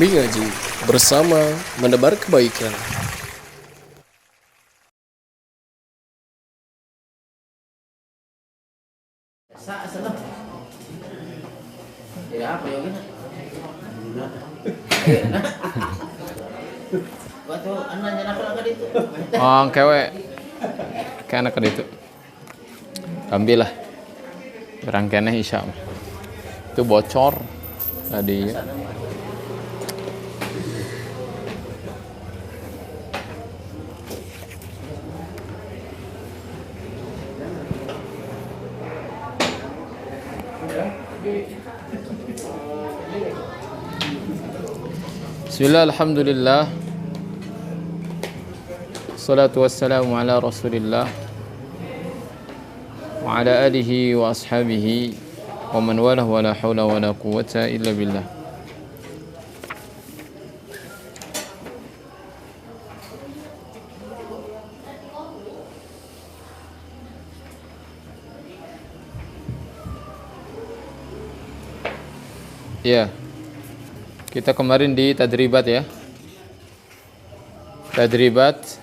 Mengaji bersama menebar kebaikan. Ya apa ya gini? Waktu anak anak itu. Oh, kewe. Kayak anak itu. Ambil lah. Orang kene insya Allah. Itu bocor tadi. Bismillah, alhamdulillah. Salatu wassalamu ala rasulillah wa ala alihi wa ashabihi wa man walah wa la hawla wa la quwwata illa billah. Ya, kita kemarin di tadribat ya. Tadribat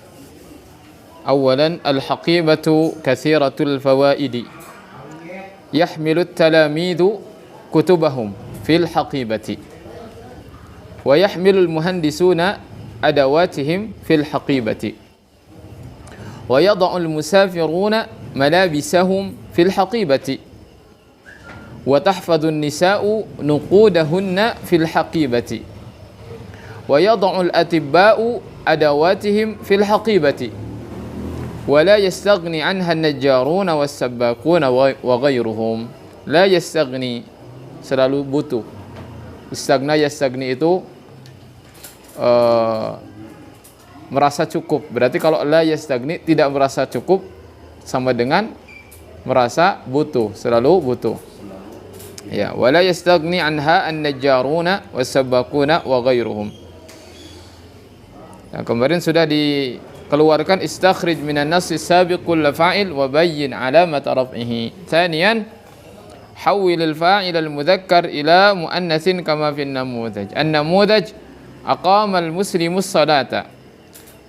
awalan al-haqibatu kathiratul fawaidi yahmilu at-talamidu kutubahum fil haqibati wa yahmilu al-muhandisuna adawatihim fil haqibati wa yada'u al-musafiruna malabisahum fil haqibati wa tahfadhu an-nisa'u nuqudahunna fil haqibati wa yada'u al-atibba'u adawatihim fil haqibati wa la yastaghni 'anha an-najjaruna was-sabbaquna wa ghayruhum. La yastaghni, selalu butuh. Istagna yastagni itu merasa cukup. Berarti kalau la yastagni tidak merasa cukup sama dengan merasa butuh, selalu butuh. Ya, wala yastaghni anha an-najjaruna was-sabbaquna wa ghairuhum. Nah, kemarin sudah dikeluarkan istakhrij minan nas sabiq kull fa'il wa bayyin alamat raf'ihi. Thaniyan hawwil al-fa'il al-mudhakkar ila muannatsin kama fi an-namudhaj. An-namudhaj aqama al-muslimu as-salata.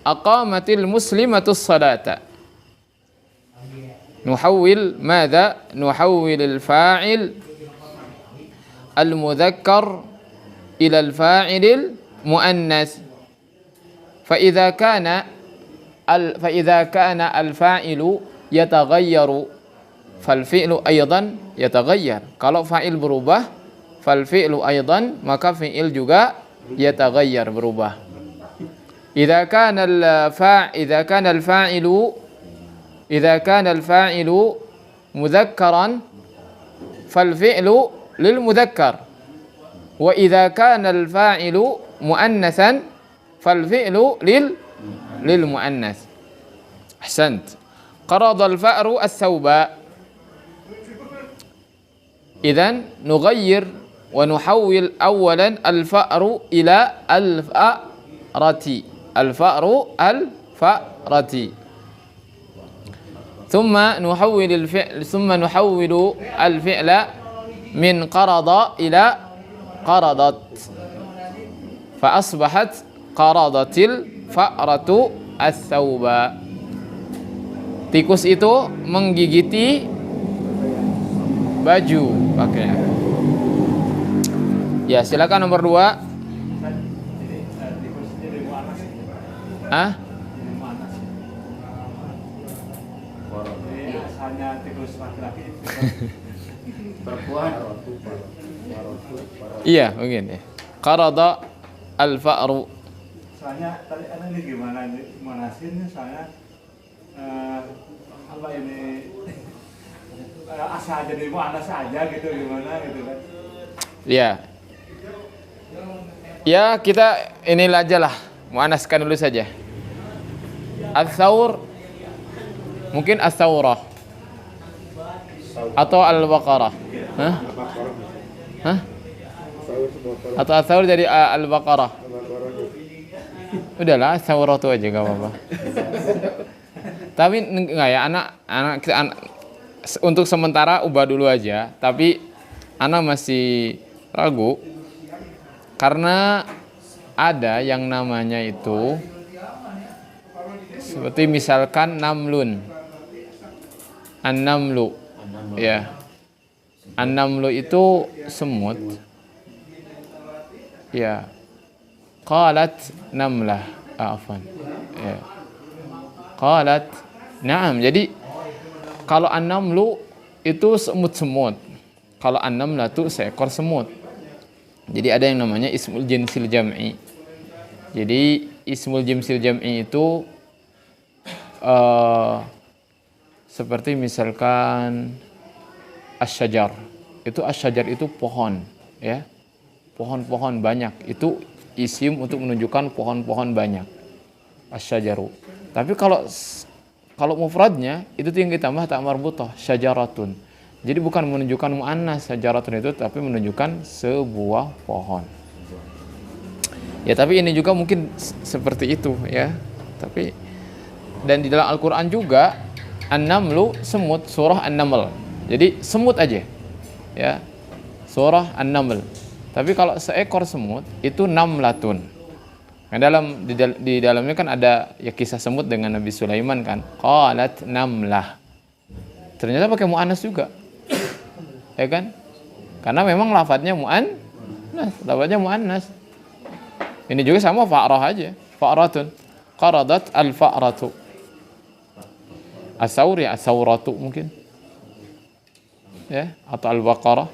Aqamatil muslimatu as-salata. Nuhawwil madha? Nuhawwil al-fa'il المذكر إلى الفاعل المؤنث فإذا كان الفاعل يتغير فالفعل أيضا يتغير. Kalau fa'il berubah فالفعل أيضا maka fi'il juga يتغير, berubah. إذا كان الفاعل مذكرا فالفعل للمذكر وإذا كان الفاعل مؤنثا فالفعل للمؤنث. أحسنت. قرض الفأر الثوب. إذن نغير ونحول أولا الفأر إلى الفأرة. الفأرة ثم نحول الفعل من قرض إلى قرضت فأصبحت قرضت الفأرة الثوب. Tikus itu menggigiti baju pakaian. Ya, silakan nomor 2. Tikus laki-laki. Perempuan. Iya, mungkin ya. Qarada al-fa'ru. Soalnya tadi ini gimana sih ini soalnya apa ini asal jadi muannas aja gitu gimana gitu kan. Iya. Ya, kita inilah aja lah. Muannaskan dulu saja. Ats-tsaur mungkin ats-tsaurah atau al-baqarah. Hah? Hah? Atau ats-tsaur jadi al-baqarah. Udahlah, ats-tsaurah itu aja enggak apa-apa. Tapi enggak ya, anak untuk sementara ubah dulu aja, tapi anak masih ragu karena ada yang namanya itu seperti misalkan namlun. An-namlu. Ya. An-namlu itu semut. Ya. Qalat namlah. Afwan. Ya. Qalat na'am. Jadi kalau an-namlu itu semut-semut. Kalau an-namlah itu seekor semut. Jadi ada yang namanya ismul jinsil jam'i. Jadi ismul jinsil jam'i itu seperti misalkan asyajar. Itu asyajar itu pohon, ya. Pohon-pohon banyak. Itu isim untuk menunjukkan pohon-pohon banyak. Asyajaru. Tapi kalau mufradnya itu yang ditambah tak marbutah, syajaratun. Jadi bukan menunjukkan muannas syajaratun itu, tapi menunjukkan sebuah pohon. Ya, tapi ini juga mungkin seperti itu, ya. Tapi dan di dalam Al-Qur'an juga An-Namlu semut, surah An-Naml. Jadi semut aja. Ya. Surah An-Naml. Tapi kalau seekor semut itu namlatun. Nah, di dalamnya kan ada ya kisah semut dengan Nabi Sulaiman kan. Qalat namlah. Ternyata pakai muannas juga. Ya kan? Karena memang lafadznya muannas. Ini juga sama fa'rah aja. Fa'ratun. Qaradat al-fa'ratu. As-sauri, as-sauratu mungkin. Ya, atau al-baqarah.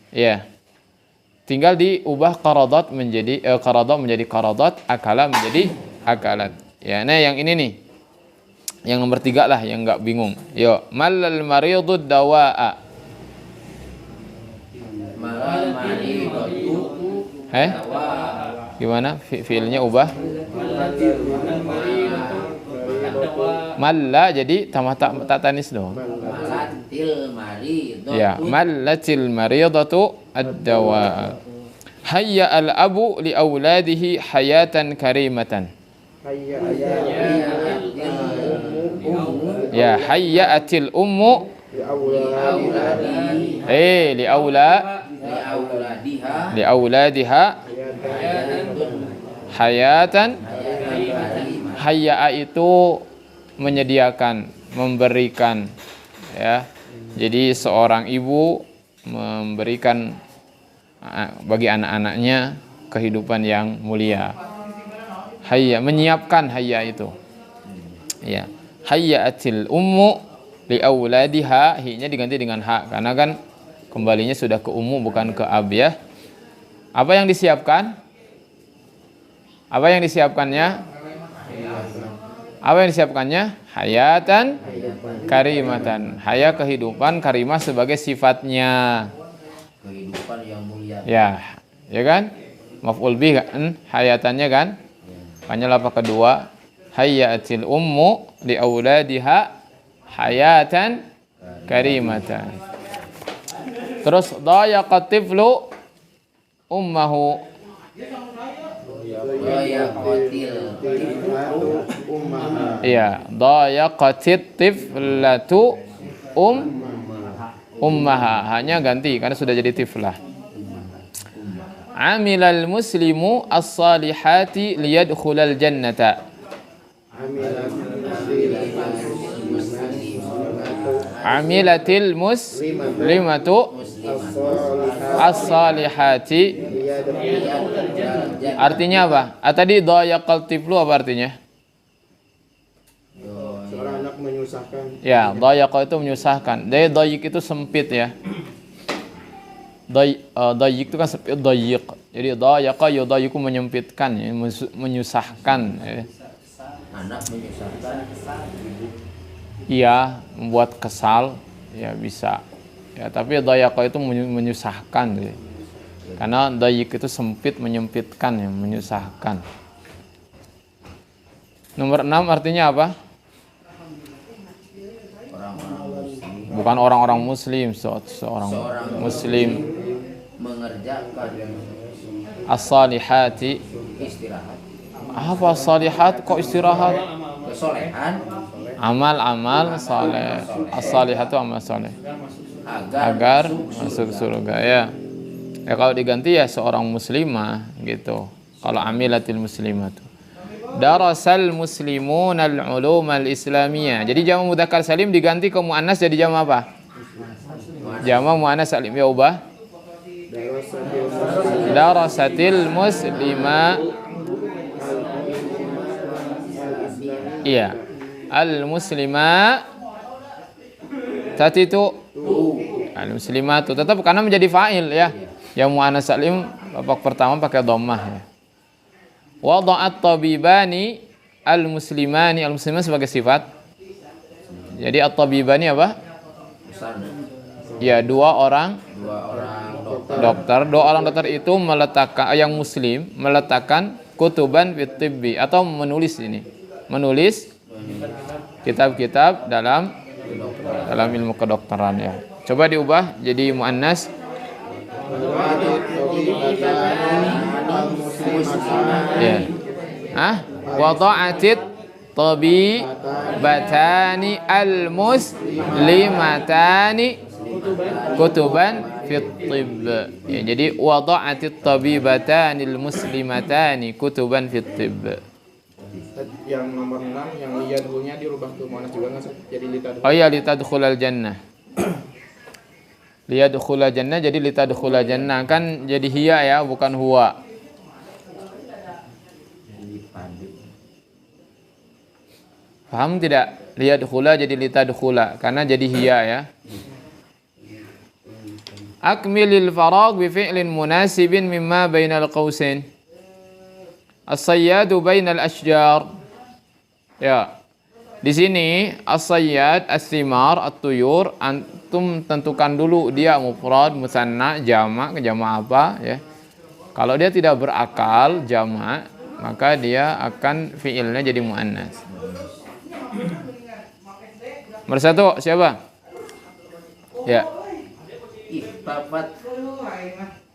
Ya. Tinggal diubah qaradat menjadi qaradat, akala menjadi akalat. Ya, nah yang ini nih. Yang nomor 3 lah yang enggak bingung. Yo, malal maridud dawaa. Malal maridatu. Gimana? Fiilnya ubah. Malla jadi tambah tak tanis dong. Malatil maridatu. Ya, mallatil maridatu ad-dawa. Hayya al-abu li auladihi hayatan karimatan. Ya, hayya'atil ummu li auladiha hayatan. Hayya'a itu menyediakan, memberikan, ya. Jadi seorang ibu memberikan bagi anak-anaknya kehidupan yang mulia. Hayya, menyiapkan hayya itu. Ya. Hayya'atil ummu li auladiha, hi-nya diganti dengan ha karena kan kembalinya sudah ke ummu bukan ke ab, ya. Apa yang disiapkan? Apa yang disiapkannya? Apa yang disiapkannya? Hayatan karimatan. Haya kehidupan, karimah sebagai sifatnya. Kehidupan yang mulia. Ya, ya kan? Maf'ul bih kan? Hayatannya kan? Makanya apa kedua? Hayyatil ummu li auladiha hayatan karimatan. Terus dayaqat tiflu ummahu. Iya, dayaqatit tiflatu ummaha. Hanya ganti karena sudah jadi tiflah. Amilal muslimu as-salihati liyadkhulal jannata. Amilatil muslimatu as-salihati. Artinya apa? Tadi dayaqal tiflu apa artinya? Seorang anak menyusahkan. Ya, dayaqa itu menyusahkan. Dayiq itu sempit, ya. Dayiq itu kan sempit, dayiq. Jadi dayaqa yudayiqu menyempitkan, ya, menyusahkan, ya. Anak menyusahkan. Iya, membuat kesal, ya bisa. Ya, tapi dayaqa itu menyusahkan, ya. Karena dayiq itu sempit, menyempitkan, ya, menyusahkan. Nomor 6 artinya apa? Bukan orang-orang muslim, seorang muslim Mengerjakan as-salihati. istirahat. Apa salihat kok istirahat? Kesolehan Amal-amal saleh. As-salihatu amal saleh. Agar masuk surga, ya. Ya kalau diganti ya seorang muslimah gitu. Kalau amilatil muslimatu. Darasal muslimun al-ulum al-islamiyah. Jadi jamak mudzakkar salim diganti ke muannas jadi jamak apa? Jamak muannas salim. Ya ubah. Darasatil muslima. Iya. Al-muslima tadi itu al-muslimatu tetap karena menjadi fa'il ya. Yang muannas salim babak pertama pakai dhammah ya. Wada'at tabibani al-muslimani, al-musliman sebagai sifat. Jadi at-tabibani apa? Ya, dua orang dokter. Dua orang dokter itu meletakkan, yang muslim meletakkan kutuban fit tibbi atau menulis ini. Menulis kitab-kitab dalam ilmu kedokteran ya. Coba diubah jadi muannas. Ya. Wada'atit tabibatani al-muslimatani kutuban fit tibb. Ya, jadi wada'atit tabibatani al-muslimatani kutuban fit tibb. Yang nomor 6 yang liyadkhulnya dirubah ke muannas juga nggak sih? Jadi litadkhul. Oh iya, litadkhulal jannah. Liyadkhulal jannah jadi litadkhulal jannah kan jadi hiya ya, bukan huwa. Paham tidak? Liyadkhula jadi litadkhula karena jadi hiya ya. Akmilil faragh bi fi'lin munasibin mimma bainal qausain. As-sayyadu bainal ashjar. Ya. Di sini as-sayyad, as-simar, at-tuyur antum tentukan dulu dia mufrad, musanna, jamak, jamak apa ya. Kalau dia tidak berakal jamak, maka dia akan fi'ilnya jadi muannas. Nomor 1 siapa? Ya. Ihtafat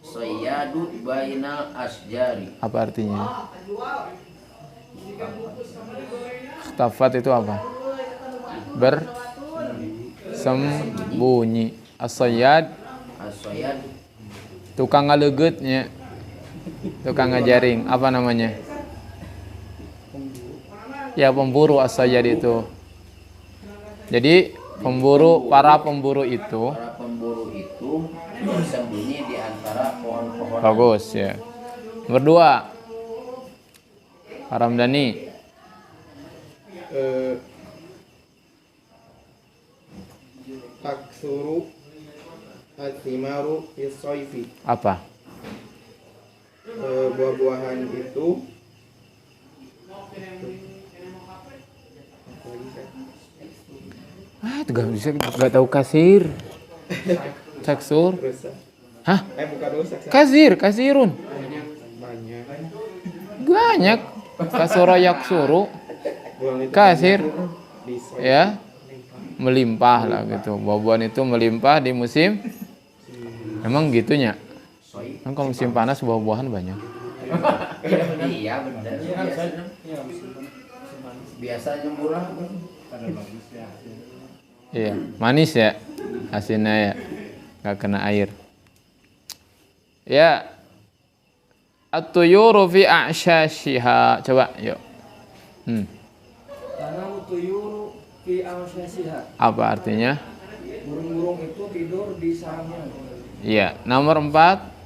sayyadu bainal asjari. Apa artinya? Ihtafat itu apa? Bersembunyi. As-sayyad tukang ngalegetnya. Tukang ngajaring. Apa namanya? Ya, pemburu as-sayyad itu. Jadi para pemburu itu bersembunyi di antara pohon-pohon. bagus ya. Nomor 2 Pak Ramdhani. Taksuru al-thimaru fi shayfi. Apa? Buah-buahan itu Itu gak tahu kasir. Saksur. rusak. Hah? Bukan rusak. Kasirun. Banyak. Kasura yaksuru. Kasir. Ya. Melimpah lah gitu. Buah-buahan itu melimpah di musim. Emang gitunya. Kan kalau musim panas buah-buahan banyak. Iya benar. Biasanya murah. Iya, manis ya. Asinnya ya. Gak kena air. Ya. At-tuyuru fi a'syashiha. Coba, yuk. Tanam tuyuru fi awsyasiha. Apa artinya? Burung-burung itu tidur di sarangnya. Iya, nomor 4.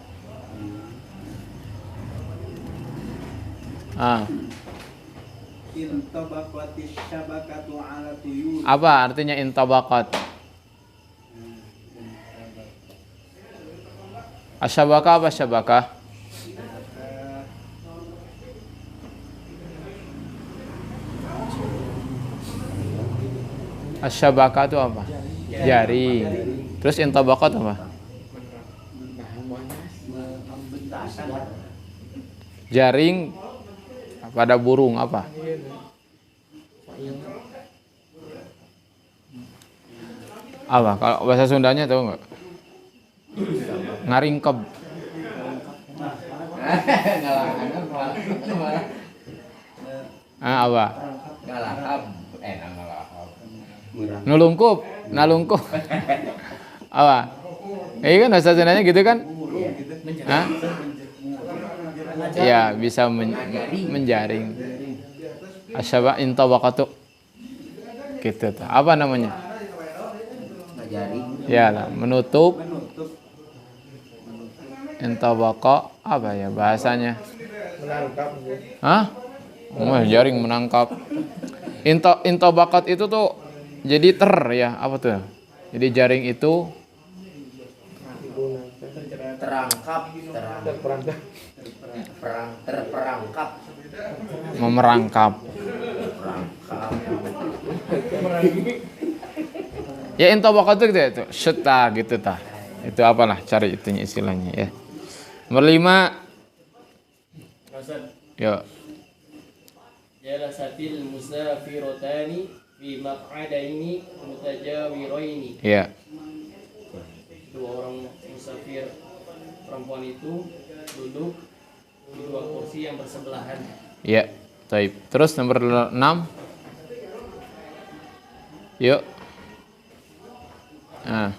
Intabaqatis syabakatu ala tuyur. Apa artinya intabaqat? Asyabakah apa syabakah? Asyabakah itu apa? Jaring. Terus intabaqat apa? Jaring pada burung apa? Apa? Kalau bahasa Sundanya tahu nggak? Ngaringkeb. Apa? Nulungkup, nalungkup. Apa? Ini kan bahasa Sundanya gitu kan? Hah? ya bisa menjaring. Asyaba intabaqatu. Gitu tuh. Apa namanya? Ngajaring. Ya lah, menutup. Menutup. Intabaqa apa ya bahasanya? Menangkap. Hah? Jaring menangkap. Intabaqat itu tuh jadi ya, apa tuh? Jadi jaring itu terperangkap. memerangkap. Ya intabaqat itu gitu itu, syeta gitu tah. Itu apalah cari itunya istilahnya ya. Nomor 5. Yuk. Jalasatil musafirotani fi maq'adaini mutajawiraini. Ya. Dua orang musafir perempuan itu duduk di dua kursi yang bersebelahan. Ya. Baik. Terus nomor 6. Yuk. Nah.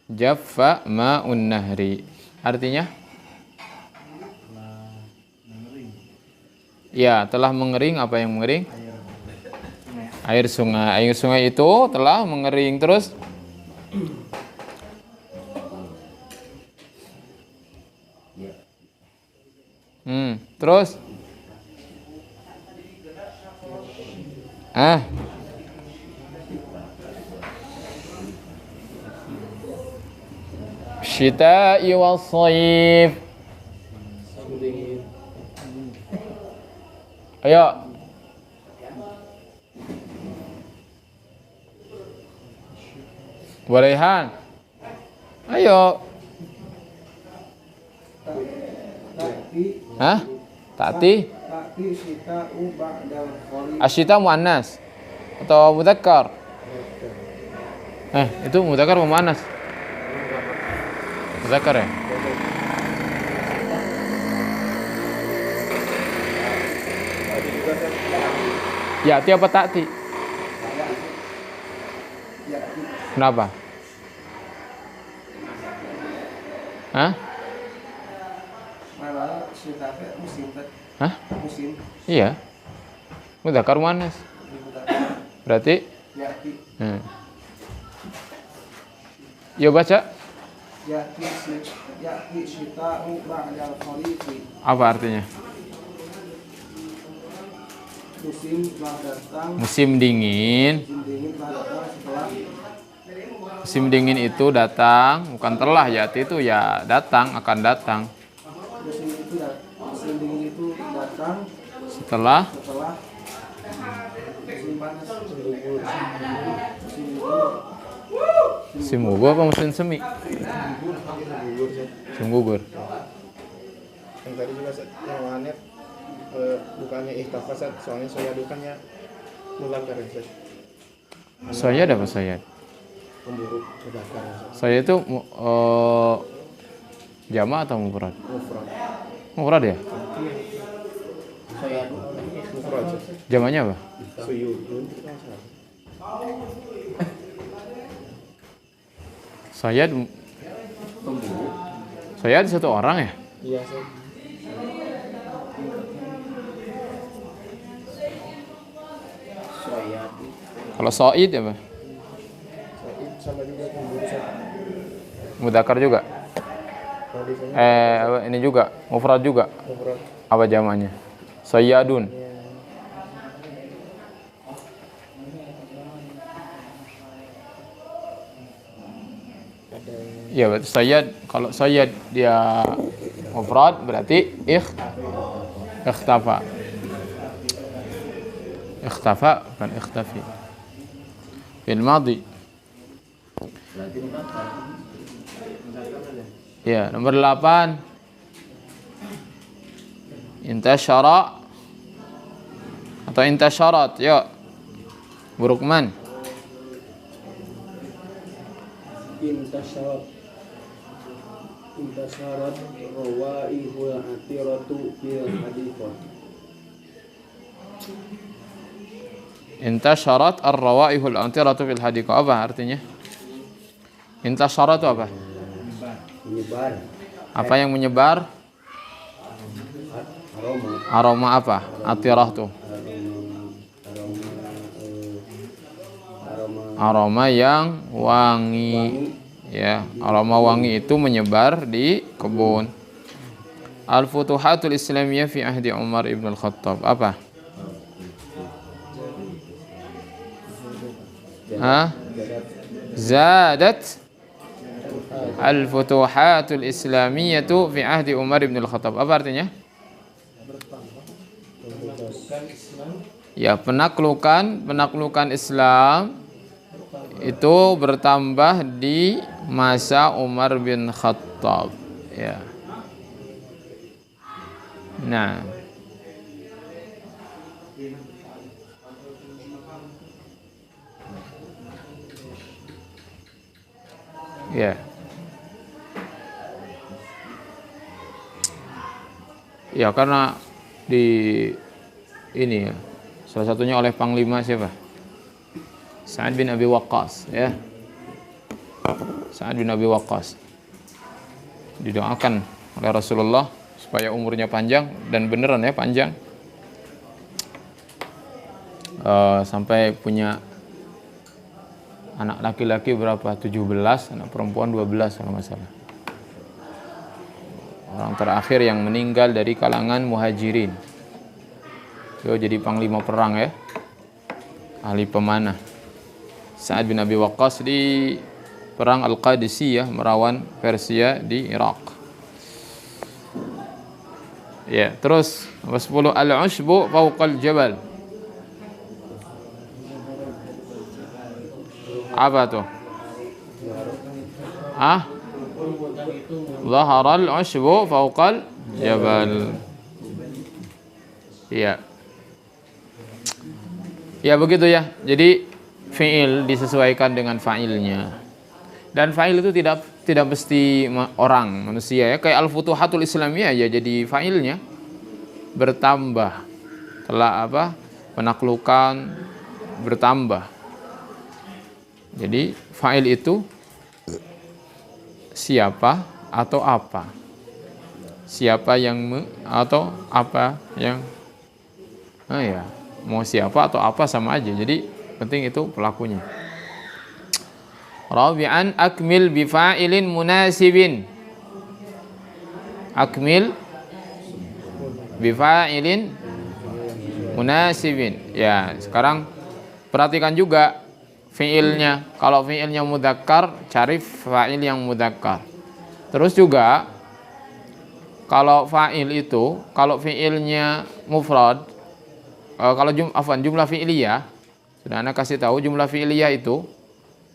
Jaffa ma'un nahri. Artinya? Ya, telah mengering. Apa yang mengering? Air sungai. Air sungai itu telah mengering. Terus? Terus? Syita'i was-shayf. Ayo. Bolehan. Ayo. Hah? Ta'ti? Ta'ti syita'u ba'dal khari. Asyita muannas atau mudzakkar? Itu mudzakkar atau muannas? Mudzakkar ya? Ya, apa ta'ti? Kenapa? Hah? Malah syita'u musim. Hah? Musim. Iya. Mudzakkar muannas. Berarti? Ya'ti. Yo baca. Ya'ti syita'u ba'dal kharifi. Apa artinya? Musim telah datang. Musim dingin. Musim dingin telah datang setelah. Musim dingin itu datang, bukan telah, ya'ti itu ya datang, akan datang. Musim dingin itu datang Setelah musim panas. musim gugur apa musim semi? Musim gugur. Yang tadi juga yang wanet bukannya ihtafasat, soalnya saya bukannya mudzakkar ya. Saya ada apa saya? Pemburu mudzakkar. Saya itu jama' atau mufrad? Mufrad. Mufrad ya? Mufrad. Jamaknya apa? Suyudun. Sayyad. Sayyad satu orang ya? Iya, Sir. Kalau Sa'id apa? Said sama juga pemburu, Sir. Mudzakkar juga? Kalau di sini Ini juga, mufrad juga. mufrad. Apa jamaknya? Sayyadun. Ya, berarti sayyad. Kalau sayyad dia mufrad berarti ikhtafa. Ikhtafa bukan ikhtafi. Fil madhi. Ya, nomor 8. Intasyara atau intasyarat. Yuk. Burukman. Intasyarat rawaihul atiratu fil hadithah. Intasyarat ar-rawaihul antiratu fil hadiqah. Apa artinya? Intasyarat itu apa? menyebar Apa yang menyebar? aroma Aroma apa? Atirah tuh. Aroma yang wangi. Ya, aroma wangi itu menyebar di kebun. Al-Futuhatul Islamiyah fi ahdi Umar ibn al-Khattab. Apa? Hah? Zadat Al-Futuhatul Islamiyah fi ahdi Umar ibn al-Khattab. Apa artinya? Ya, penaklukan Islam itu bertambah di masa Umar bin Khattab. Ya. Nah, ya. Ya, karena di ini ya, salah satunya oleh Panglima siapa? Sa'ad bin Abi Waqqas, ya. Sa'ad bin Abi Waqqas didoakan oleh Rasulullah supaya umurnya panjang, dan beneran ya panjang, sampai punya anak laki-laki berapa? 17, anak perempuan 12 kalau nggak salah. Orang terakhir yang meninggal dari kalangan muhajirin. Beliau jadi panglima perang ya, ahli pemanah. Sa'ad bin Abi Waqqas di perang Al-Qadisiyah merawan Persia di Irak. Ya, terus nomor 10, al-ushbu fawqal jabal. Apa tuh? Zaharal ushbu fawqal jabal. Ya. Ya begitu ya. Jadi fi'il disesuaikan dengan fa'ilnya. Dan fa'il itu tidak mesti orang, manusia ya. Kayak Al-Futuhatul Islamiyah ya, jadi fa'ilnya bertambah. Telah apa? Penaklukan bertambah. Jadi fa'il itu siapa atau apa? Siapa yang atau apa yang ya, mau siapa atau apa sama aja. Jadi penting itu pelakunya. Rabi'an akmil bifa'ilin munasibin. Akmil bifa'ilin munasibin. Ya, sekarang perhatikan juga fi'ilnya. Kalau fi'ilnya mudzakkar, cari fa'il yang mudzakkar. Terus juga kalau fa'il itu, kalau fi'ilnya mufrad, kalau jumlah fi'liyah, sudah Anda kasih tahu jumlah fi'liyah itu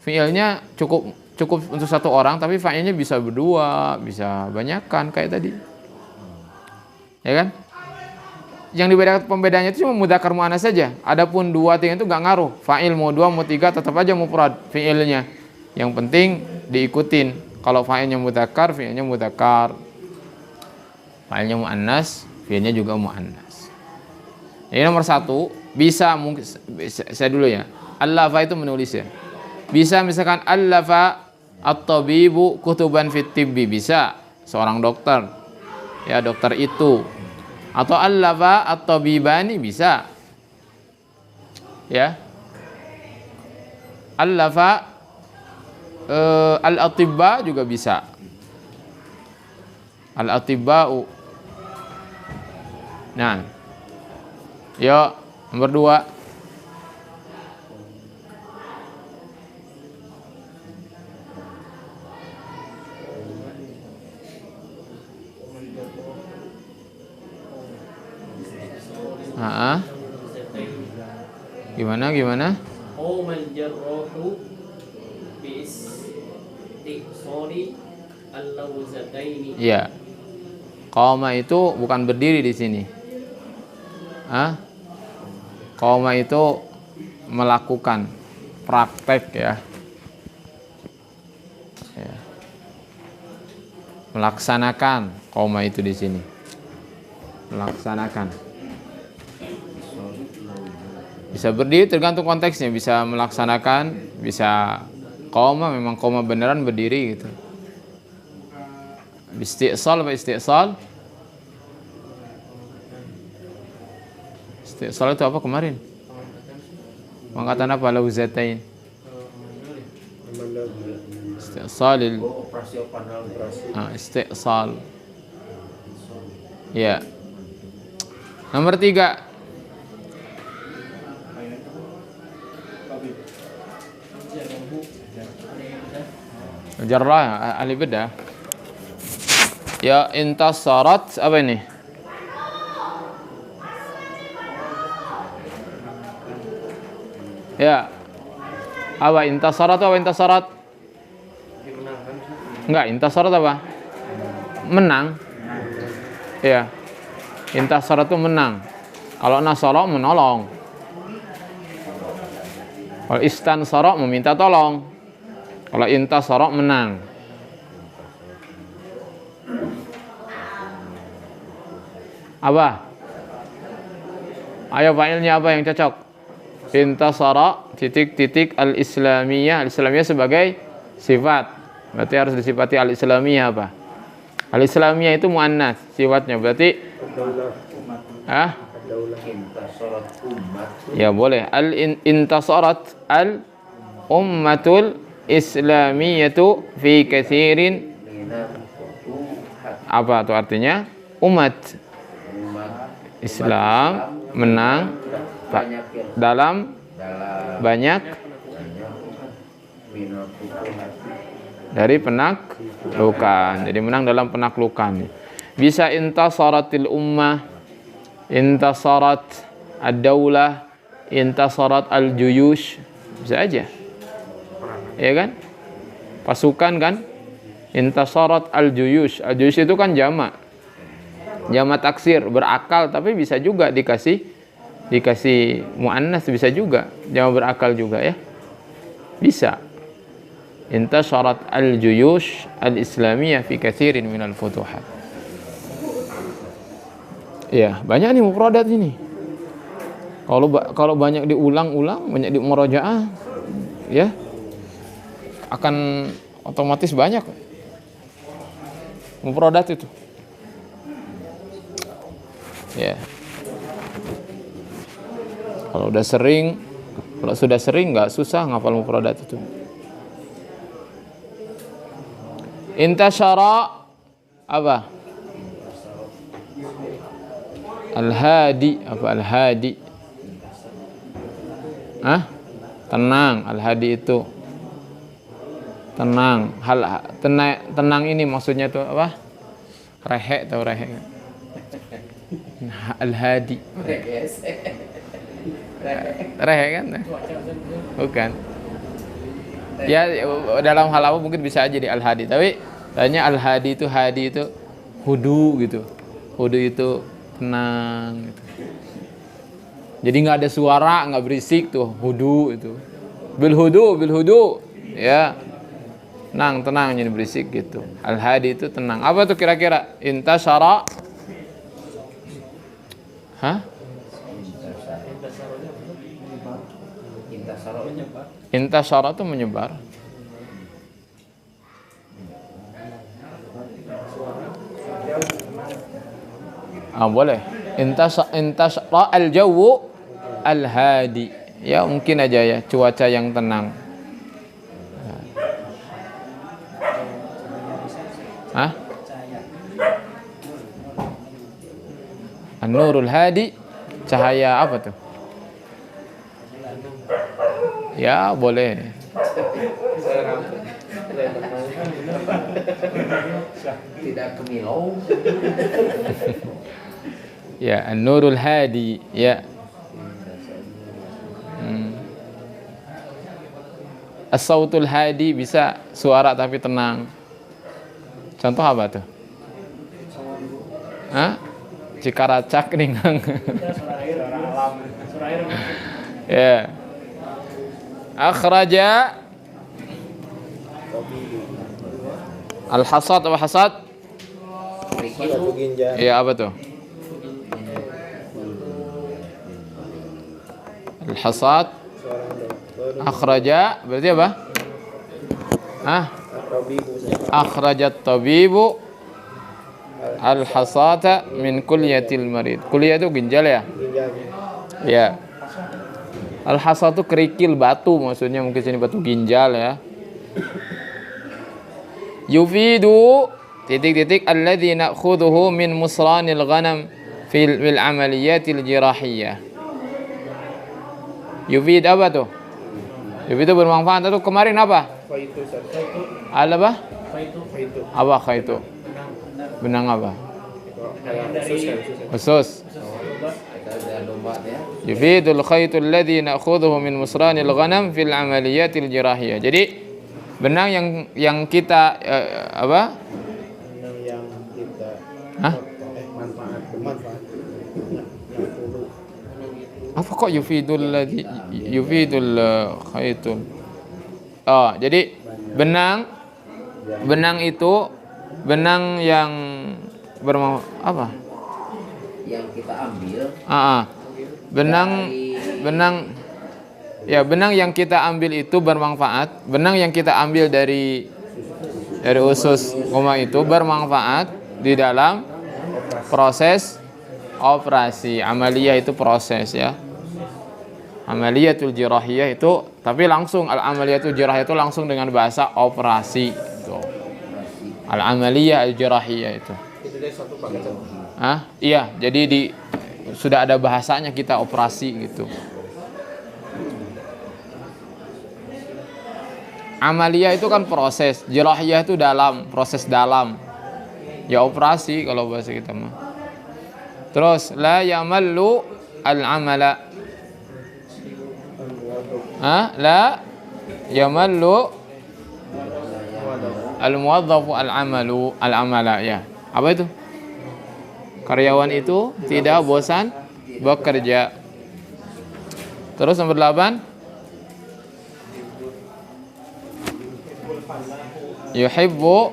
fi'ilnya cukup untuk satu orang, tapi fa'ilnya bisa berdua, bisa banyakkan kayak tadi. Ya kan? Yang dibedakan pembedanya itu cuma mudzakkar muannats saja. Adapun 2 3 itu enggak ngaruh. Fa'il mau 2 mau 3 tetap aja mufrad fi'ilnya. Yang penting diikutin. Kalau fa'ilnya mudzakkar, fi'ilnya mudzakkar. Fa'ilnya muannas, fi'ilnya juga muannas. Ini nomor 1, bisa mungkin saya dulu ya. Allafa itu menulis ya. Bisa misalkan allafa at-tabibu kutuban fit tibbi, bisa seorang dokter. Ya, dokter itu. Atau allafa at-tabibani bisa. Ya. Allafa al-atibba juga bisa. Al-atibba'u. Nah. Yuk, nomor 2. Gimana? Oh manjarrohu biistisori al-lawzataini. Iya. Qama itu bukan berdiri di sini. Qama itu melakukan praktek ya. Melaksanakan. Qama itu di sini. Melaksanakan. Bisa berdiri tergantung konteksnya, bisa melaksanakan, bisa qama, memang qama beneran berdiri gitu. Istiqsal apa istiqsal? Istiqsal itu apa kemarin? Pengangkatan apa? Lauzatain. Istiqsalil. Operasi panel. Istiqsal. Ya. Nomor 3. Jarrah ahli bedah. Ya intasarat apa ini? Ya. Apa intasarat apa intasarat? Enggak, intasarat apa? Menang. Ya. Intasarat itu menang. Kalau nasara menolong. Kalau istansara meminta tolong. Kalau intasara menang. Apa? Ayo fa'ilnya apa yang cocok? Intasara titik-titik al-islamiyah. Al-islamiyah sebagai sifat. Berarti harus disifati al-islamiyah apa? Al-islamiyah itu muannas sifatnya. Berarti Intasarat umat. Ya boleh. Intasarat al-ummatul islamiyatu fi katsirin. Apa itu artinya? Umat Islam menang dalam banyak dari penaklukan. Jadi menang dalam penaklukan. Bisa intasaratil ummah, intasarat ad-daulah, intasarat al-juyush. Bisa aja. Ya kan? Pasukan kan? Intasarat al-juyush. Al-juyush itu kan jamak. Jamak taksir, berakal, tapi bisa juga dikasih muannas, bisa juga. Jamak berakal juga ya. Bisa. Intasarat al-juyush al-islamiyah fi katsirin minal futuhat. Ya, banyak nih mufradat ini. Kalau banyak diulang-ulang, banyak di murajaah, ya akan otomatis banyak mufradat itu. Ya. Kalau sudah sering nggak susah ngapal mufradat itu. Intasyara apa? Al-hadi apa al-hadi? Tenang, al-hadi itu tenang. Tenang ini maksudnya tuh apa? Rehe atau rehe? Al-hadi. Rehe kan? Bukan. Ya dalam hal apa mungkin bisa aja di al-hadi, tapi tanya al-hadi itu hudu gitu. Hudu itu tenang gitu. Jadi nggak ada suara, nggak berisik tuh hudu itu. Bil hudu ya. Tenang jadi berisik gitu. Al-hadi itu tenang. Apa tuh kira-kira? Intasyara. Intasyara itu menyebar. Boleh. Intasyara al-jawu al-hadi. Ya mungkin aja ya, cuaca yang tenang. An-nurul hadi, cahaya apa tuh? Ya boleh. Tidak kemilau. Ya, an-nurul hadi, ya. As-sautul hadi bisa suara tapi tenang. Contoh apa tuh? Cikaracak ningang. Ya. Akhraja al-hasad apa hasad? Iya apa tuh? Al-hasad akhraja berarti apa? Akhrajat tabibu al-hasata min kulyatil marid. Kulyah itu ginjal ya? ginjalnya. Ya. Al-hasa itu kerikil batu, maksudnya mungkin sini batu ginjal ya. Yufidu titik-titik alladzi na'khudhuhu min musranil ghanam fil amaliyatil jirahiyah. Yufid apa tuh? Yufid itu bermanfaat. Itu kemarin apa? Faitu Ustaz. Al apa? Faitu. Apa khaitu? Benang apa? Kayak usus kan usus. Usus. Ada domba ya. Yufidul khaytu alladhi na'khudhuhu min musranil ghanam fil amaliyatil jirahiyah. Jadi benang yang kita apa? Benang yang kita Hah? manfaat. Apa kok yufidul ladhi yufidul khaytul? Oh, jadi benang itu benang yang bermanfaat apa? Yang kita ambil benang yang kita ambil itu bermanfaat. Benang yang kita ambil dari usus koma itu bermanfaat di dalam proses operasi. Amaliyah itu proses ya. Amaliyatul jirahiyah itu tapi langsung al-amaliyatul jirahiyah itu langsung dengan bahasa operasi gitu. Al-amaliyah al-jirahiyah itu. Itu dari satu paket. Iya, jadi sudah ada bahasanya kita operasi gitu. Amaliyah itu kan proses, jirahiyah itu dalam, proses dalam. Ya operasi kalau bahasa kita mah. Terus la yamallu al-amala. La yamallu al-muwadzafu al-amala ya. Apa itu? Karyawan itu tidak bosan bekerja. Terus nomor 8. Yuhibbu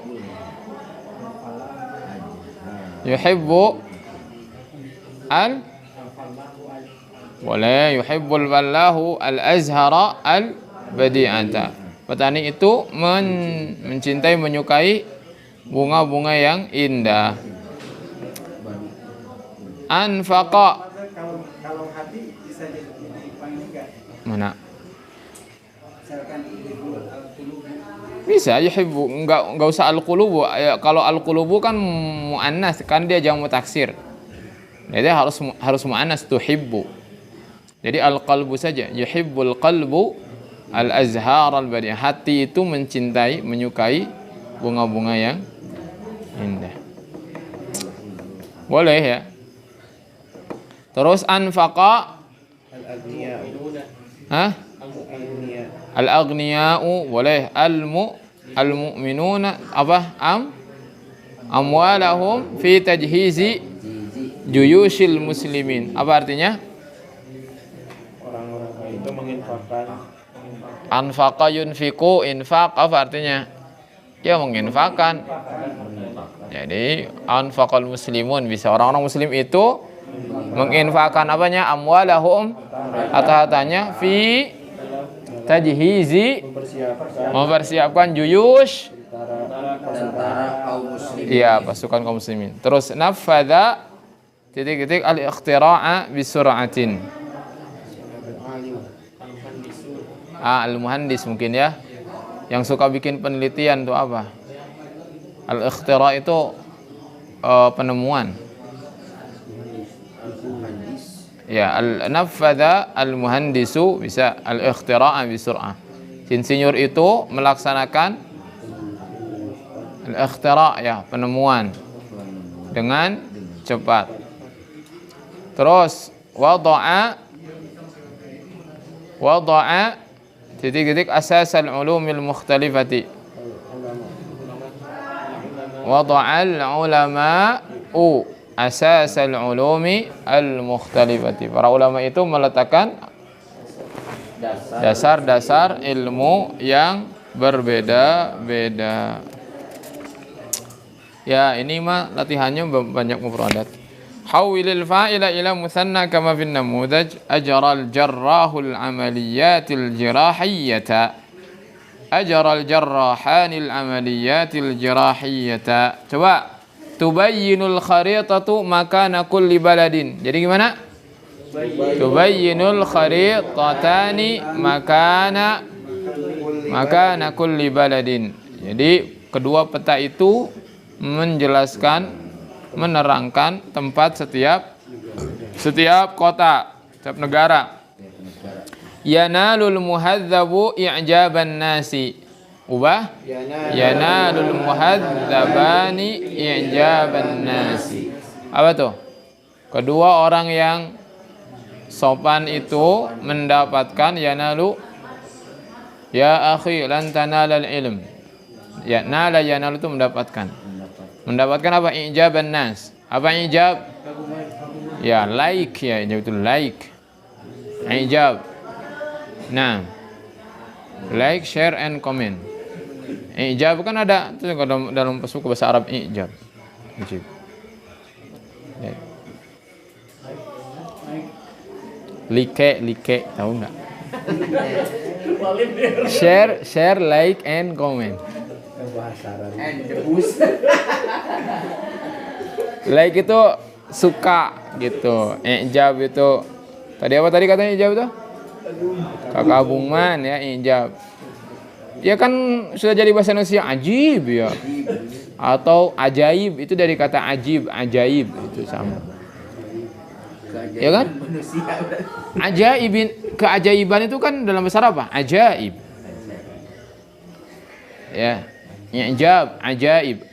yuhibbul ballahu al-azhara al-badi'ata. Petani itu mencintai, menyukai bunga-bunga yang indah. Anfaqa. Kalau hati bisa jadi dipanggil enggak? Mana? Misalkan Bisa yuhibbu, enggak usah al-qulubu. Kalau al-qulubu kan muannas, kan dia jamu taksir. Jadi harus muannas tuhibbu. Jadi al-qalbu saja. Yuhibbul qalbu al-azhar al-badi'. Hati itu mencintai, menyukai bunga-bunga yang indah. Boleh ya. Terus anfaqa Al-agniya. Al-aghniya'u boleh. Al-mu'minuna apa? Amwalahum fi tajhizi juyushil muslimin. Apa artinya? Orang-orang itu menginfakkan. Anfaqa yunfiqu, infaq apa artinya? Ya menginfakkan. Jadi anfaqal muslimun, bisa orang-orang muslim itu menginfakkan apanya? Amwalahum, harta-hartanya fi tajhizi, mempersiapkan juyush, Tentara kaum muslimin. iya pasukan kaum muslimin. Terus nafadha titik-titik al-ikhtira'a bisur'atin. Al-muhandis mungkin ya, yang suka bikin penelitian tuh apa? Al-ikhtira' itu penemuan. Ya, al-nafadha al-muhandisu bisa al-ikhtira'a bisur'ah. Insinyur itu melaksanakan al-ikhtira' ya, penemuan dengan cepat. Terus wada'a titik-titik asas al-ulumil mukhtalifati. Wada'al ulama'u asas al-ulumi al-mukhtalifati. Para ulama itu meletakkan dasar-dasar ilmu yang berbeda-beda. Ya, ini mah latihannya banyak mufradat. Hawilil fa'ila ila muthanna kama fin namudaj ajra al-jarrahu al-amaliyatil jirahiyyata. Ajra al-jarrahani al-amaliyatil jirahiyyata. Coba tubayyinul kharitatu makana kulli baladin. Jadi gimana? Tubayyinul kharitatani makana kulli baladin. Jadi kedua peta itu menjelaskan, menerangkan tempat setiap kota, setiap negara. Yanalul muhadzabu i'jaban nasi. Ubah yanalul muhadzabani i'jaban nasi. Apa tuh? Kedua orang yang sopan itu mendapatkan yanalu, ya akhi lan tanalal ilm. Ya nala yanalu itu mendapatkan. Mendapatkan apa? I'jaban nas. Apa i'jab? Ya like, ya itu like. I'jab. Nah, like, share, and comment. Ijab kan ada itu dalam buku bahasa Arab ijab. Ijab. Like, tahu nggak? Share, like, and comment. And the boost. Like itu suka gitu. Ijab itu tadi apa tadi katanya ijab itu? Kekaguman ya ijab. Ya kan sudah jadi bahasa Indonesia ajib ya. Atau ajaib itu dari kata ajib, ajaib itu sama. Ya kan? Ajaibin, keajaiban itu kan dalam bahasa Arab apa? Ajaib. Ya. Ijab, ajaib.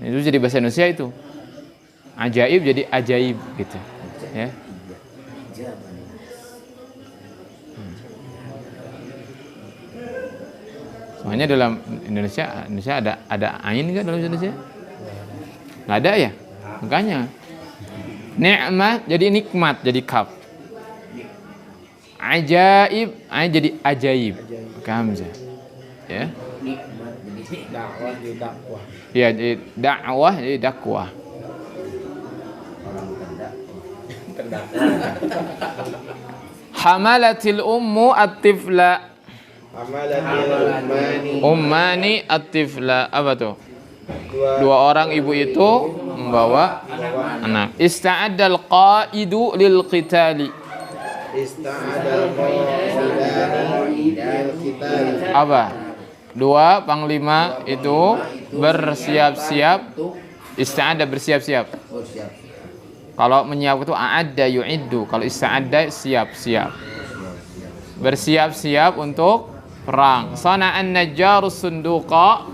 Itu jadi bahasa Indonesia itu. Ajaib jadi ajaib gitu. Ya. Soalnya dalam Indonesia ada ain enggak dalam Indonesia? Nggak ada ya? Makanya nikmat jadi nikmat jadi kaf. Ajaib jadi ajaib. Hamzah. Ya. Nikmat jadi dakwah jadi dakwah. Ya, jadi dakwah jadi dakwah. Hamalatil ummu at-tifla. Ummani at-tifla. Apa tuh? Dua orang ibu itu membawa anak. Ista'addal qaidu lil qitali. Apa? Dua panglima itu bersiap-siap. Ista'adda bersiap-siap. Kalau menyiap itu a'adda yu'iddu. Kalau ista'adda siap-siap. Bersiap-siap untuk perang. Sana'an najjarus sunduqa.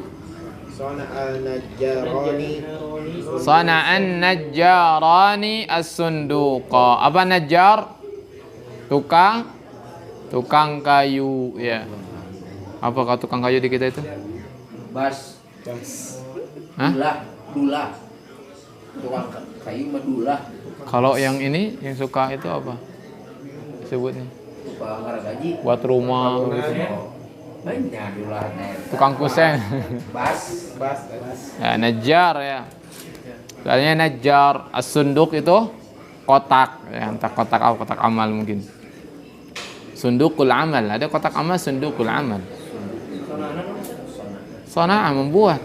Sana'an najjarani as-sunduqa. Apa najjar? Tukang kayu ya. Apakah tukang kayu di kita itu? Bas. Hah? Dula. Tukang kayu medulah. Kalau yang ini yang suka itu apa? Sebutnya. Tukang gargaji. Buat rumah gitu. Banyak dulah. Tukang kusen. Bas. Ya, najjar ya. Soalnya najjar, as-sunduk itu kotak, ya, entah kotak apa, kotak amal mungkin. Sundukul amal, ada kotak amal, sundukul amal. Sona'ah membuat.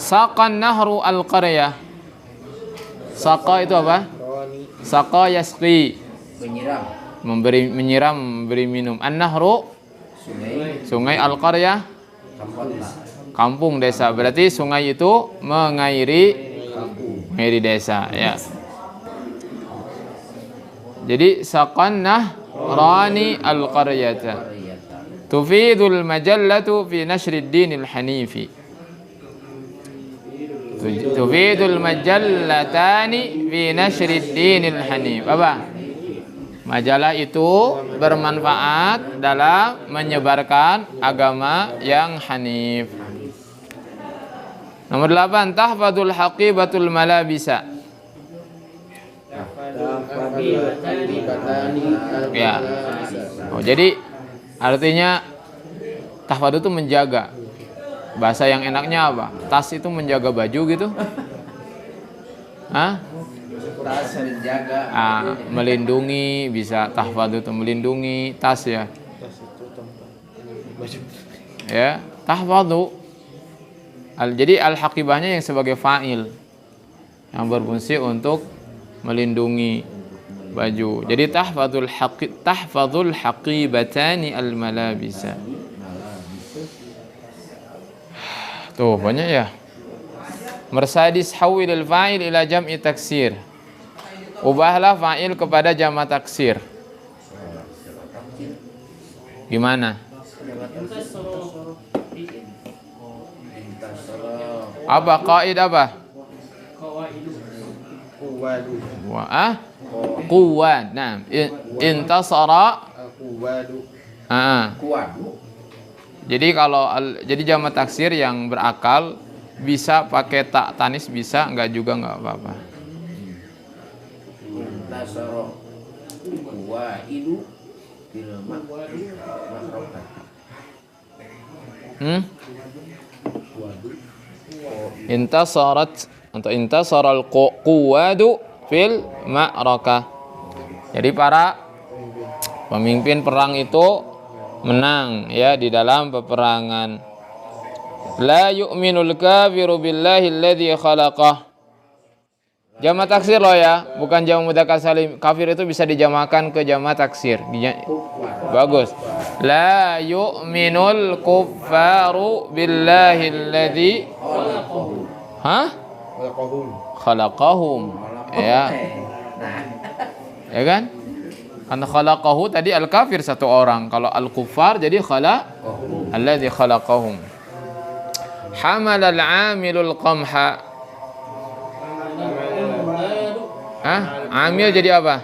Saqan nahru al-qaryah. Saqa itu apa? Saqa yasqi. Menyiram, memberi minum. An-nahru sungai, al-qaryah kampung, desa. Berarti sungai itu mengairi desa ya. Jadi saqan nahrani al-qaryata. Tufidul majallatu fi nashrid dinil hanifi. Tufidul majallatani fi nashrid dinil hanif. Apa? Majalah itu bermanfaat dalam menyebarkan agama yang hanif. Nomor 8, tahfadul haqibatul malabisa. Ya. Oh, jadi artinya tahfadu itu menjaga. Bahasa yang enaknya apa? Tas itu menjaga baju gitu? Hah? Tas menjaga. Melindungi, bisa tahfadu itu melindungi tas ya. Ya. tahfadhu. Jadi al-haqibahnya yang sebagai fa'il yang berfungsi untuk melindungi baju. Jadi tahfadhul haqibatani al-malabisa. Tuh banyak ya. Mersadis hawilil fa'il ila jam'i taksir. Ubahlah fa'il kepada jamak taksir. Gimana? Apa qaid apa? Quwadu. Quwad. Nah, intasara Quwadu. Kuadu. Jadi kalau jadi jamak taksir yang berakal bisa pakai tak tanis, bisa, enggak juga enggak apa-apa. Tasara kuwaidu bil ma'rufah. Intasarat atau intasaral quwadu fil ma'rakah. Jadi para pemimpin perang itu menang ya di dalam peperangan. La yu'minul kafiru billahi alladzi khalaqah. Jamak taksir loh ya, bukan jamak mudzakkar salim. Kafir itu bisa dijamakan ke jamak taksir. Bagus. La yu'minul kuffaru billahi alladzi khalaqahum. Ya. Ya kan? Karena khalaqahu tadi al-kafir satu orang. Kalau al-kuffar jadi alladzi khalaqahum. Hamal al-amilul qamha. Amil jadi apa?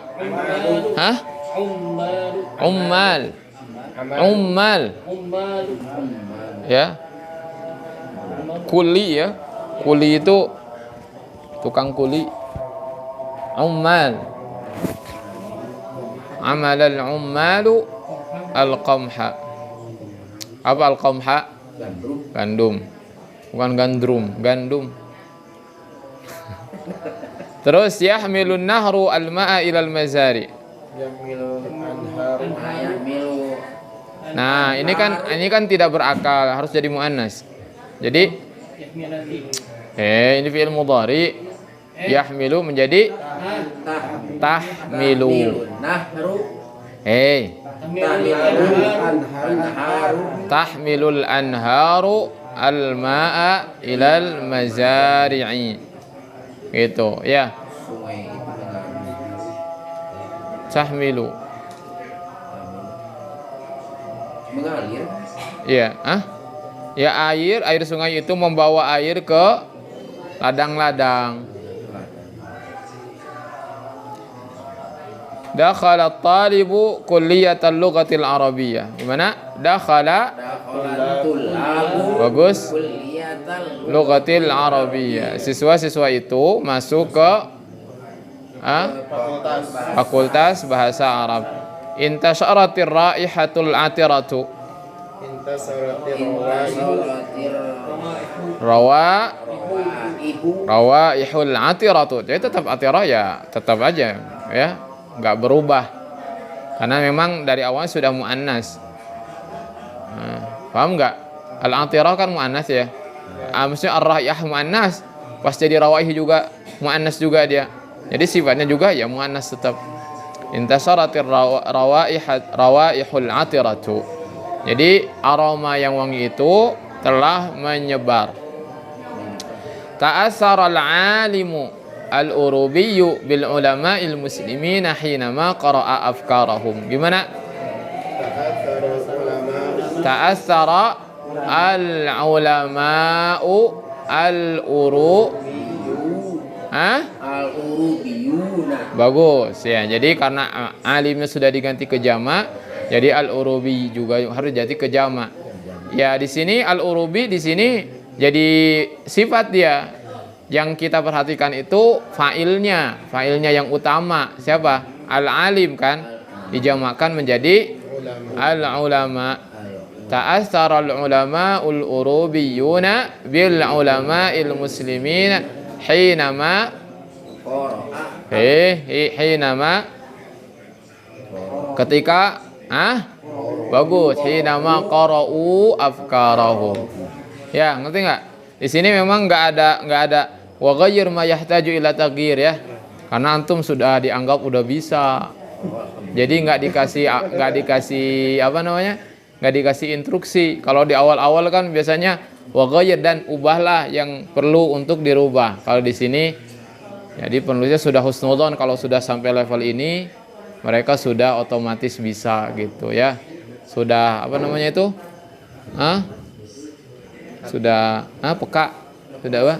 Ummal. Ya. Kuli ya. Kuli itu tukang kuli. Ummal. Amalal ummalu al-qamha. Apa al-qamha? Gandum. Bukan gandrum, gandum. Terus yahmilun nahru al-ma'a ilal mazari. Nah, ini kan tidak berakal, harus jadi muannas. Jadi ini fi'il mudhari. Yahmilu menjadi tahmilu. Tahmilul anharu al-ma'a ilal mazari'i. Gitu ya. Tahmilu. Mengalir. Iya, ya air sungai itu membawa air ke ladang-ladang. Dakhala at-talibu kulliyatal lughatil arabiyyah. Gimana? Dakhala bagus. Lughatil arabiyyah. Siswa-siswa itu masuk ke fakultas bahasa Arab. Intasyaratir raihatul atiratu. Rawaihul atiratu. Jadi tetap atirah ya, tetap aja ya. Enggak berubah karena memang dari awal sudah muannas. Paham enggak? Al-atirah kan muannas ya. Maksudnya ar-raihah muannas, pas jadi rawaih juga muannas juga dia. Jadi sifatnya juga ya muannas tetap. Intasaratir rawaihul atiratu. Jadi aroma yang wangi itu telah menyebar. Ta'assara al-alimu al-urubiyyu bil ulama'il muslimina hinama qara'a afkarahum. Gimana? Ta'assara al-ulama'u al-urubiyuna. Bagus ya. Jadi karena alimnya sudah diganti ke jamak, jadi al-urubi juga harus jadi ke jamak. Ya di sini al-urubi di sini jadi sifat dia. Yang kita perhatikan itu fa'ilnya yang utama. Siapa? Al-alim kan? Dijamakkan menjadi al-ulama. Ta'assara al-ulama al-urubiyuna bil ulama'il muslimin hinama ketika Bagus. Hinama qara'u afkarahum. Ya, ngerti nggak? Di sini memang nggak ada wa ghayyir ma yahtaju ila taghyir ya. Karena antum sudah dianggap udah bisa. Jadi nggak dikasih apa namanya? Nggak dikasih instruksi. Kalau di awal-awal kan biasanya wa ghayyir dan ubahlah yang perlu untuk dirubah. Kalau di sini jadi penulisnya sudah husnudzon kalau sudah sampai level ini mereka sudah otomatis bisa gitu ya. Sudah apa namanya itu? Sudah peka. Sudah apa?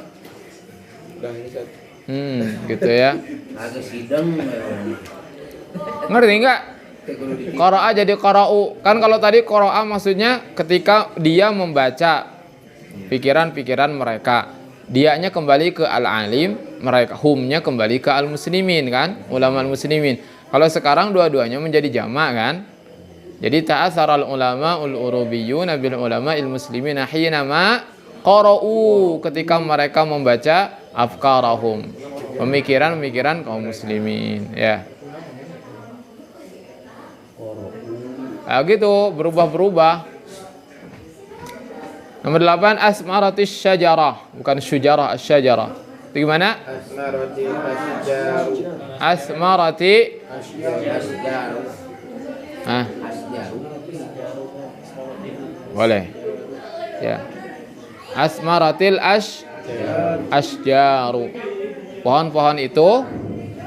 Gitu ya. Agak sidang. Ngerti enggak? Qara'a jadi qara'u. Kan kalau tadi qara'a maksudnya ketika dia membaca pikiran-pikiran mereka. Dianya kembali ke al-alim, mereka humnya kembali ke al-muslimin kan? Ulama al-muslimin. Kalau sekarang dua-duanya menjadi jamak kan? Jadi ta'atsaral ulama ul-urubiyyun bil ulama il-muslimin hina ma qara'u ketika mereka membaca afkarahum. Pemikiran-pemikiran kaum muslimin ya. Nah, gitu berubah-berubah. Nomor 8 asmaratis syajarah, bukan syujarah, asyajarah. Itu gimana? Asmarati asjaru. Asmarati Asjaru. Asjaru. Boleh. Ya. Asmaratil asjaru. Pohon-pohon itu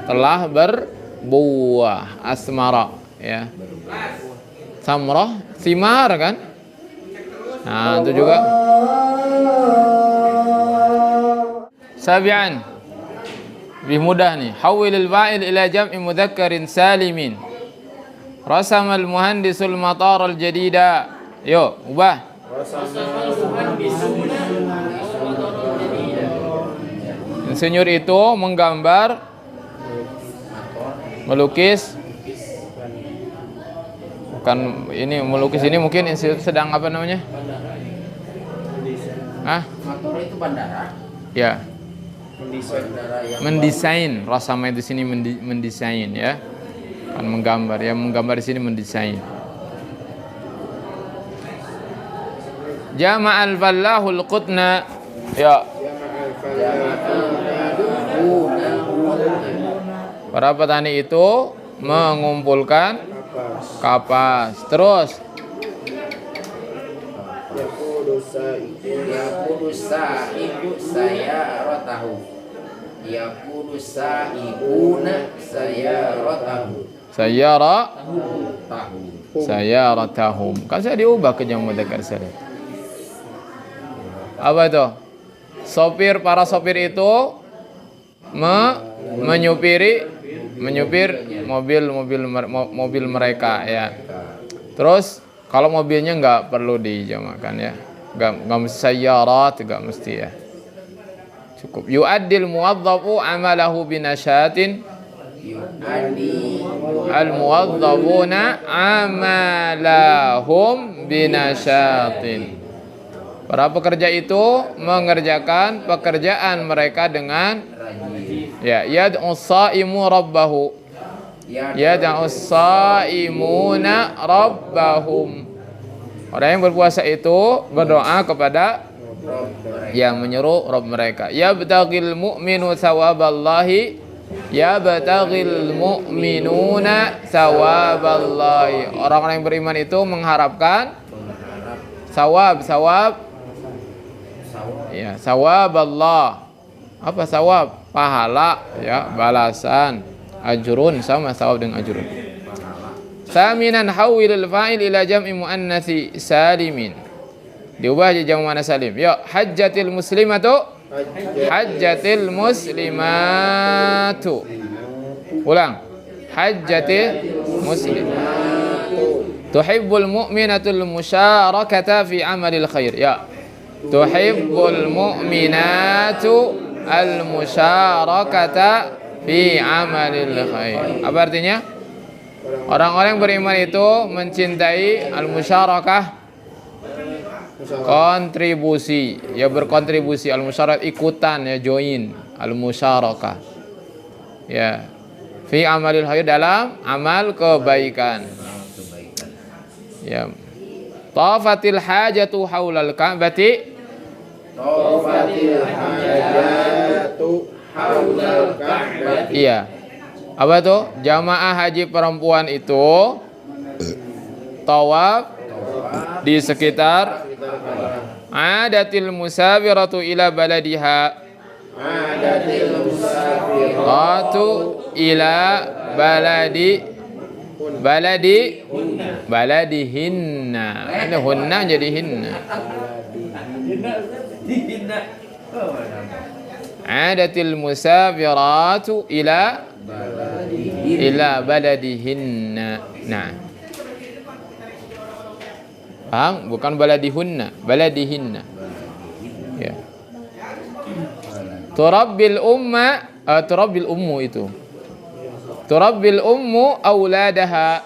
telah berbuah. Asmara ya. Samrah, simar kan? Nah, itu juga. Sabi'an. Lebih mudah nih. Hawwilil fa'il ila jam'i mudzakkarin salimin. Rasamal muhandisul matar al-jadida. Yuk, ubah. Insinyur itu menggambar, melukis. Bukan ini melukis ini mungkin sedang apa namanya? Motor itu bandara. Ya. Bandara yang Mendesain. Rasama itu sini mendesain ya. Kan menggambar ya, menggambar di sini mendesain. Jama'al fallahul qutna. Ya. Para petani itu mengumpulkan kapas. Terus Yaqulu sa'ibu sayaratahu. Yaqulu sa'ibuna sayaratahu. Sayaratahum. Kan saya diubah ke jamak mudzakkar salim. Apa itu? Para sopir itu menyupir mobil mereka ya. Terus kalau mobilnya nggak perlu dijamakkan ya, nggak mesti sayyarat, nggak mesti ya. Cukup yu'addil muwadzafu amalahu binasyatin. Al muwadzafuna amalahum binasyatin. Para pekerja itu mengerjakan pekerjaan mereka dengan ya yad'us shaimu rabbahu. Yad'us shaimuna rabbahum. Orang yang berpuasa itu berdoa kepada yang menyeru Rabb mereka. Yabtaghil mu'minu thawaballahi. Yabtaghil mu'minuna thawaballahi. Orang-orang yang beriman itu mengharapkan sawab. Ya, sawab Allah. Apa sawab? Pahala ya, balasan. Ajrun sama sawab dengan ajrun. Saminan hawwilil fa'il ila jam'i muannatsi salimin. Diubah jadi jamak muannas salim. Ya, hajjatil muslimatu. Hajjatil muslimatu. Ulang. Hajjatil muslimatu. Tuhibbul mu'minatul musyarakata fi amalil khair. Ya. Tuhibbul mu'minatu al-musyarakata fi amalil khair. Apa artinya? Orang-orang yang beriman itu mencintai al-musyarakah, kontribusi, ya berkontribusi, al-musyarakah ikutan ya, join, al-musyarakah. Ya. Fi amalil khair dalam amal kebaikan. Ya. Tafatil hajatu haulal ka'bati. Tawafatil hajatu haulal ka'bati. Iya. Apa tuh? Jamaah haji perempuan itu tawaf di sekitar adatil musafiratu ila baladiha. Adatil musafiratu Ratu ila baladihinna. Ini hunna jadi hinna. Adatil musafiratu ila baladihinna. Nah. Paham? Bukan baladihunna, baladihinna. Ya. Turabbil ummu itu. Turabbil ummu auladaha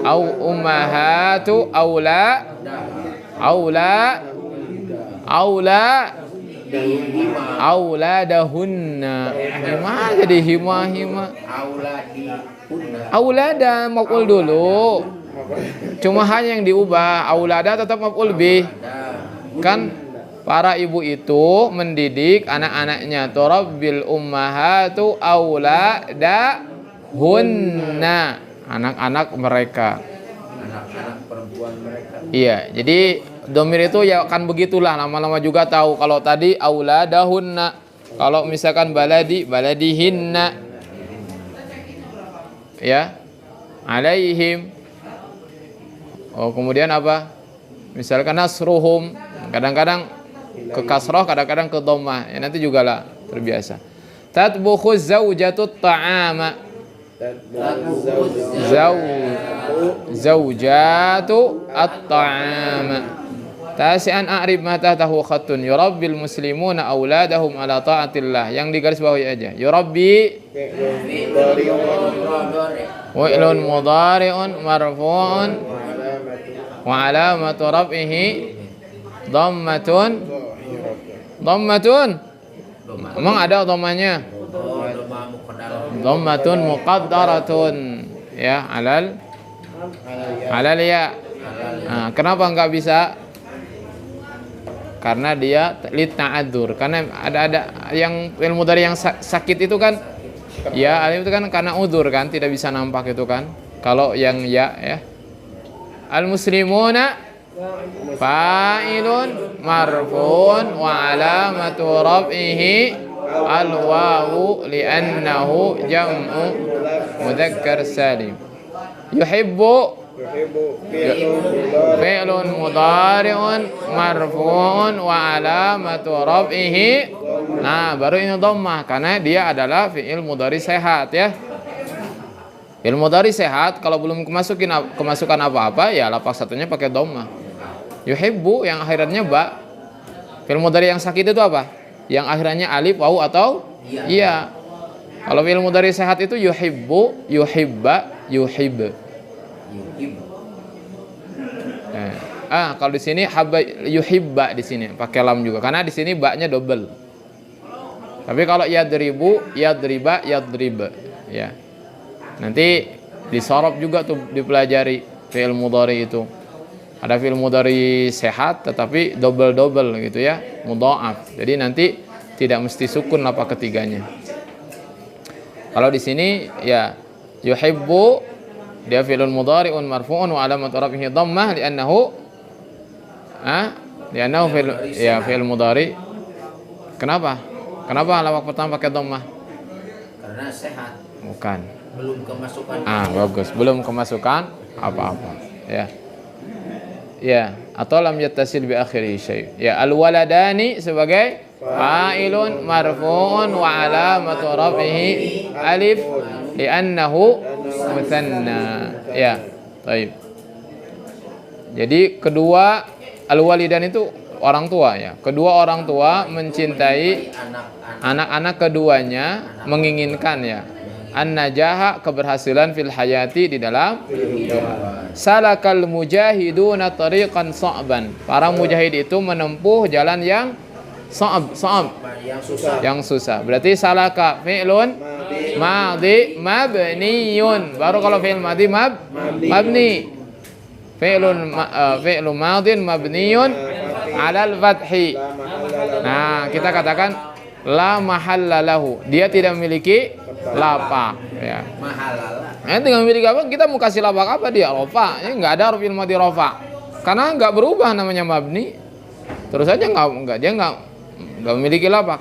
au ummahatu auladahunna. Hima jadi hima. Aulada maf'ul dulu. Cuma hanya yang diubah. Aulada tetap maf'ul bih. Kan para ibu itu mendidik anak-anaknya. Turabbil ummahatu auladahunna. Anak-anak mereka. anak-anak perempuan mereka. Iya, jadi domir itu ya akan begitulah, lama-lama juga tahu. Kalau tadi auladahunna, kalau misalkan baladihinna, ya, alaihim. Oh, kemudian apa? Misalkan nasruhum, kadang-kadang ke kasroh, kadang-kadang ke dhammah. Ya, nanti juga lah terbiasa. Tatbukhu zaujatut ta'ama. Zaujatu at-ta'ama. Tasi'an a'rib ma tahtahu khattun yurabbil muslimuna auladahum ala ta'atillah. Yang digaris bawahi aja. Yurabbi wa'ilun mudhari'un marfu'un wa alamatu raf'ihi dhammatun. Emang ada dhammanya? Dhammatun muqaddaratun, ya, alal ya. Nah, kenapa enggak bisa? Karena dia lit ta'adzur. Karena ada yang ilmu dari yang sakit itu kan, ya, itu kan karena udzur kan, tidak bisa nampak itu kan. Kalau yang ya, al muslimuna fa'ilun marfu'un wa alamatu raf'ihi al-wawu li'annahu jam'u mudzakkar salim. Yuhibbu fi'lun mudhari'un marfu'un wa alamatu raf'ihi. Nah, baru ini dhammah karena dia adalah fi'il mudhari sehat, ya. Fi'il mudhari sehat kalau belum kemasukan apa-apa ya lapak satunya pakai dhammah. Yuhibbu yang akhirannya ba. Fi'il mudhari yang sakit itu apa? Yang akhirannya alif, wawu atau iya. Kalau fi'il mudhari sehat itu yuhibbu, yuhibba, yuhib. Kalau di sini habba yuhibba di sini pakai lam juga karena di sini ba-nya double. Tapi kalau yadribu, yadriba, yadrib, ya. Nanti disorop juga tuh dipelajari fi'il mudhari itu. Ada fi'il mudhari sehat tetapi double gitu ya, mudha'af. Jadi nanti tidak mesti sukun lapak ketiganya. Kalau di sini ya yuhibbu dia fi'ilun mudhari'un marfu'un wa alamatu raf'ihi dhammah li'annahu fi'il mudhari. Kenapa lapak pertama pakai dhammah? Karena sehat. Bukan. Belum kemasukan. Bagus, belum kemasukan apa-apa, ya. Ya, atau lam yattasil bi akhirih syai'. Ya, al-waladani sebagai fa'ilun marfu'un wa alamatu raf'ihi alif li'annahu mutsanna. Ya, baik. Jadi kedua al-walidan itu orang tua, ya. Kedua orang tua mencintai anak-anak keduanya, menginginkan, ya, an-najaha, keberhasilan fil hayati di dalam salakal mujahiduna tariqan sa'ban. Para mujahid itu menempuh jalan yang sa'ab, yang susah. Berarti salaka fi'lun madhi mabniyun. Baru kalau fi'il madhi mabni. Fi'lu madhin mabniyun 'alal fathi. Nah, kita katakan la mahalla lahu. Dia tidak memiliki lapak, ya. Nah, tinggal memiliki apa? Kita mau kasih lapak apa dia? Rafa. Ya enggak ada fi'il madhi rafa. Karena enggak berubah namanya mabni. Terus saja dia enggak memiliki lapak.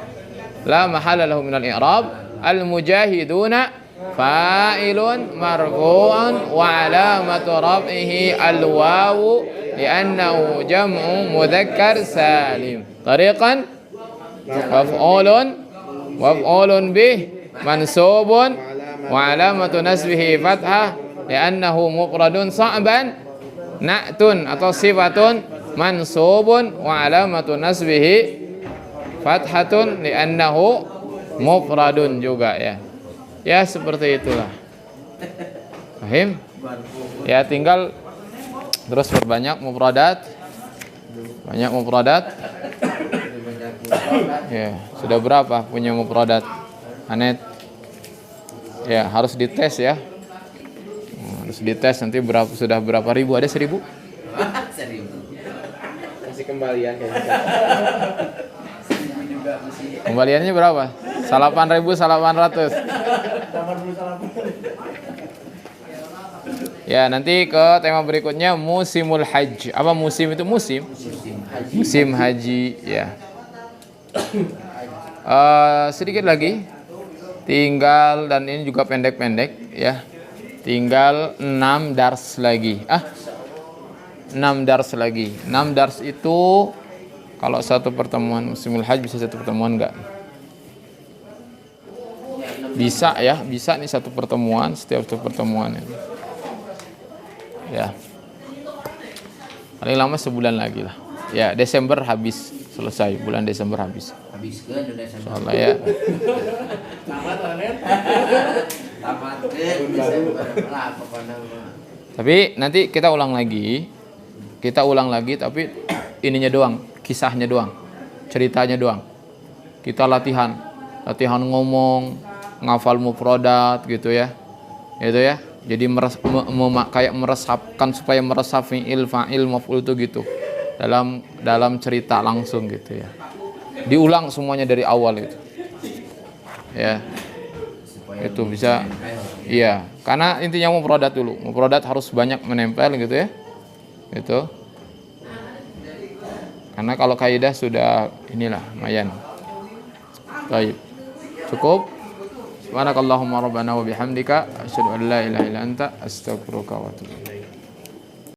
La mahalla lahu minal i'rab. Al-mujahiduna fa'ilun marfu'un wa 'alamatu raf'ihi al-wawu li'annahu jam'u mudzakkar salim. Tariqan maf'ulun bih mansubun wa 'alamatu nasbihi fathah li'annahu mufradun sa'ban na'tun atau sifatun mansubun wa 'alamatu nasbihi fathatun li'annahu mufradun juga, ya. Ya seperti itulah. Paham? Ya tinggal terus perbanyak mufradat. Banyak mufradat. Ya, sudah berapa punya mufradat? Anet. Ya, harus dites ya. Harus dites nanti sudah berapa ribu? Ada 1000? 1000. Kasih kembalian kayaknya. Kembaliannya berapa? 8.800. Ya, nanti ke tema berikutnya musimul haji. Apa musim itu? Musim haji, ya. Sedikit lagi. Tinggal, dan ini juga pendek-pendek, ya. Tinggal 6 dars lagi. 6 dars lagi. 6 dars itu kalau satu pertemuan musimul haji bisa satu pertemuan enggak? Bisa ya, bisa nih satu pertemuan, setiap satu pertemuan ini. Ya. Paling lama sebulan lagi lah. Ya, Desember habis, selesai, bulan Desember habis. Habis ke Desember. Soalnya ya. Tamat ke Desember lah pokoknya. Tapi nanti kita ulang lagi. Tapi ininya doang, kisahnya doang, ceritanya doang. Kita latihan ngomong, ngafal mufradat gitu ya. Gitu ya. Jadi kayak meresapkan supaya meresap fi'il, fa'il, maf'ul itu gitu. Dalam cerita langsung gitu ya. Diulang semuanya dari awal itu. Ya. Itu bisa. Iya, karena intinya mufradat dulu. Mufradat harus banyak menempel gitu ya. Itu. Karena kalau kaidah sudah inilah lumayan. Baik. Cukup. Subhanakallahumma rabbana wa bihamdika asyhadu an la ilaha illa anta astaghfiruka wa atubu ilaik.